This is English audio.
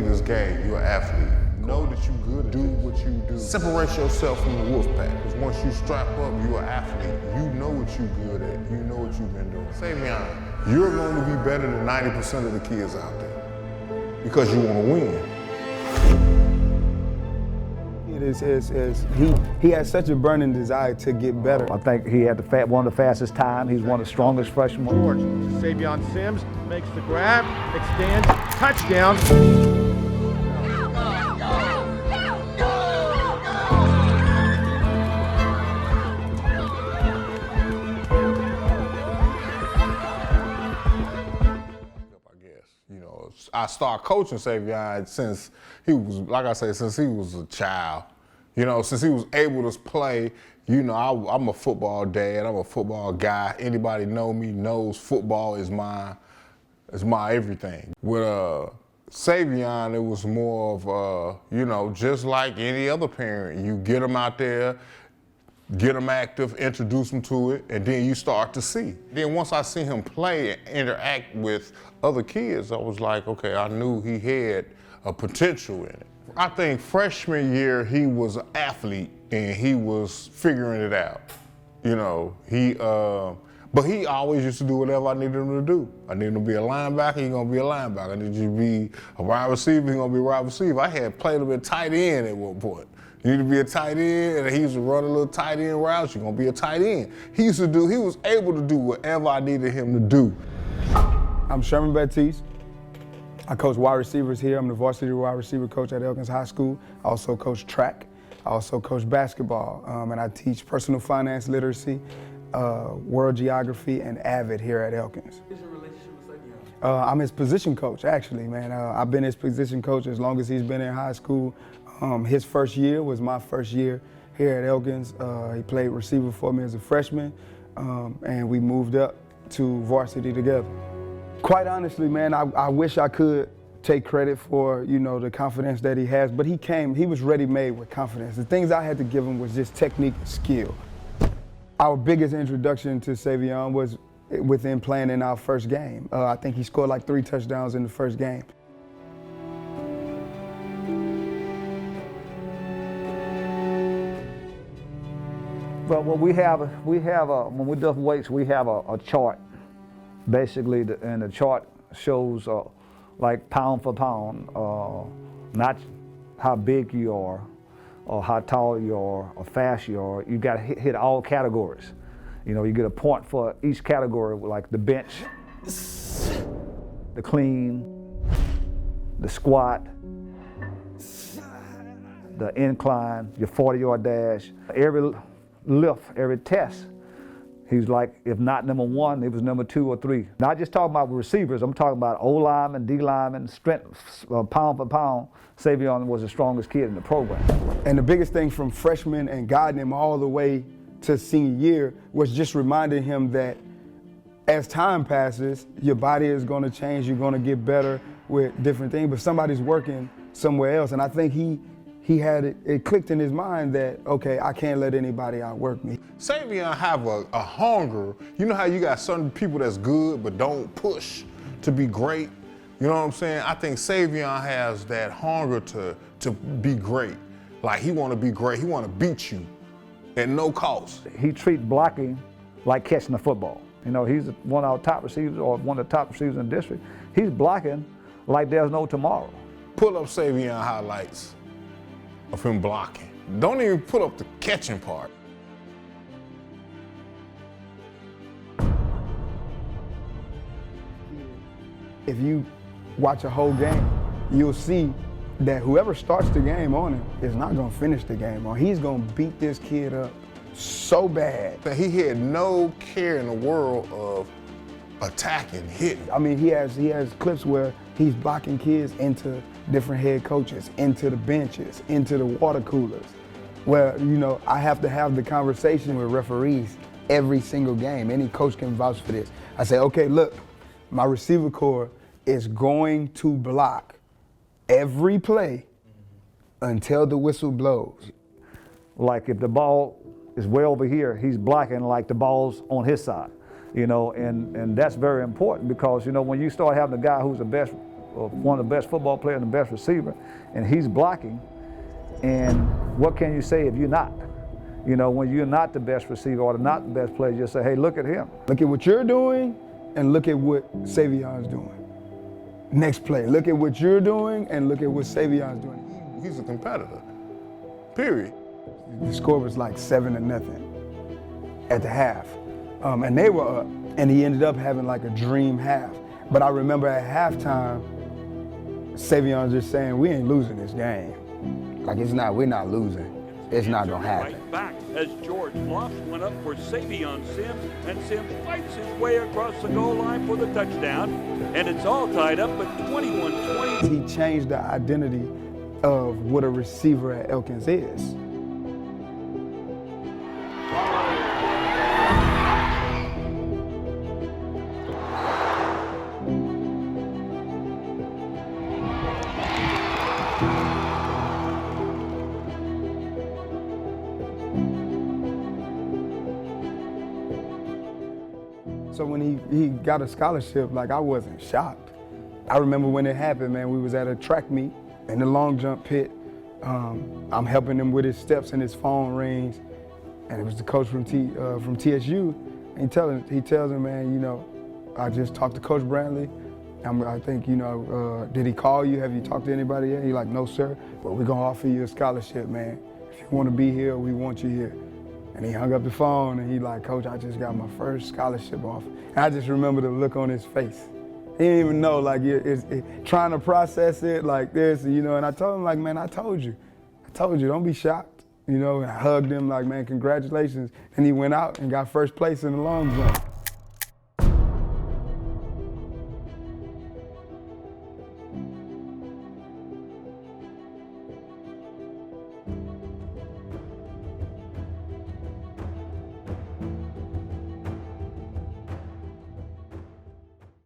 play this game, you're an athlete. Know that you're good, do what you do. Separate yourself from the wolf pack, because once you strap up, you're an athlete. You know what you're good at. You know what you've been doing. Savion, you're going to be better than 90% of the kids out there because you want to win. He has such a burning desire to get better. I think he had one of the fastest time. He's one of the strongest freshmen. Savion Sims makes the grab, extends, touchdown. I started coaching Savion since he was, like I said, since he was a child. You know, since he was able to play. You know, I'm a football dad. I'm a football guy. Anybody know me knows football is my everything. With Savion, it was more of you know, just like any other parent. You get them out there, get them active, introduce them to it, and then you start to see. Then once I see him play and interact with other kids, I was like, okay, I knew he had a potential in it. I think freshman year, he was an athlete and he was figuring it out. You know, but he always used to do whatever I needed him to do. I needed him to be a linebacker, he's gonna be a linebacker. I needed you to be a wide receiver, he's gonna be a wide receiver. I had played him at tight end at one point. You need to be a tight end, and he used to run a little tight end routes, you're gonna be a tight end. He was able to do whatever I needed him to do. I'm Sherman Baptiste. I coach wide receivers here. I'm the varsity wide receiver coach at Elkins High School. I also coach track. I also coach basketball, and I teach personal finance literacy, world geography, and AVID here at Elkins. What's your relationship with Savion? I'm his position coach, actually, man. I've been his position coach as long as he's been in high school. His first year was my first year here at Elkins. He played receiver for me as a freshman, and we moved up to varsity together. Quite honestly, man, I wish I could take credit for, you know, the confidence that he has, but he was ready-made with confidence. The things I had to give him was just technique and skill. Our biggest introduction to Savion was within playing in our first game. I think he scored like 3 touchdowns in the first game. But when we have when we lift weights, we have a chart. Basically, and the chart shows like pound for pound, not how big you are, or how tall you are, or fast you are. You got to hit all categories. You know, you get a point for each category, like the bench, the clean, the squat, the incline, your 40-yard dash. Every lift, every test, he's like, if not number 1, he was number 2 or 3. Not just talking about receivers, I'm talking about O linemen, D linemen, strength, pound for pound. Savion was the strongest kid in the program. And the biggest thing from freshman and guiding him all the way to senior year was just reminding him that as time passes, your body is gonna change, you're gonna get better with different things, but somebody's working somewhere else. And I think he had it clicked in his mind that, okay, I can't let anybody outwork me. Savion have a hunger. You know how you got certain people that's good but don't push to be great? You know what I'm saying? I think Savion has that hunger to be great. Like, he want to be great. He want to beat you at no cost. He treats blocking like catching a football. You know, he's one of our top receivers, or one of the top receivers in the district. He's blocking like there's no tomorrow. Pull up Savion highlights of him blocking. Don't even put up the catching part. If you watch a whole game, you'll see that whoever starts the game on him is not gonna finish the game on. He's gonna beat this kid up so bad. He had no care in the world of attacking, hitting. I mean, he has clips where he's blocking kids into different head coaches, into the benches, into the water coolers, where, you know, I have to have the conversation with referees every single game. Any coach can vouch for this. I say, okay, look, my receiver core is going to block every play until the whistle blows. Like, if the ball is way over here, he's blocking like the ball's on his side, you know, and that's very important, because, you know, when you start having a guy who's the best one of the best football players and the best receiver, and he's blocking. And what can you say if you're not? You know, when you're not the best receiver or not the best player, just say, hey, look at him. Look at what you're doing and look at what Savion's doing. Next play, look at what you're doing and look at what Savion's doing. He's a competitor, period. The score was like 7-0 at the half. And they were up, and he ended up having like a dream half. But I remember at halftime, Savion just saying, we ain't losing this game. Like we're not losing. It's not gonna happen. Right back as George Floss went up for Savion Sims, and Sims fights his way across the goal line for the touchdown, and it's all tied up at 21-20. He changed the identity of what a receiver at Elkins is. So when he got a scholarship, like I wasn't shocked. I remember when it happened, man, we was at a track meet in the long jump pit. I'm helping him with his steps and his phone rings. And it was the coach from TSU. And he tells him, man, you know, I just talked to Coach Brantley. I think, you know, did he call you? Have you talked to anybody yet? He's like, no, sir, but we're gonna offer you a scholarship, man. If you wanna be here, we want you here. And he hung up the phone and he like, Coach, I just got my first scholarship offer. And I just remember the look on his face. He didn't even know, like, trying to process it like this, you know, and I told him, like, man, I told you, don't be shocked, you know, and I hugged him like, man, congratulations. And he went out and got first place in the long jump.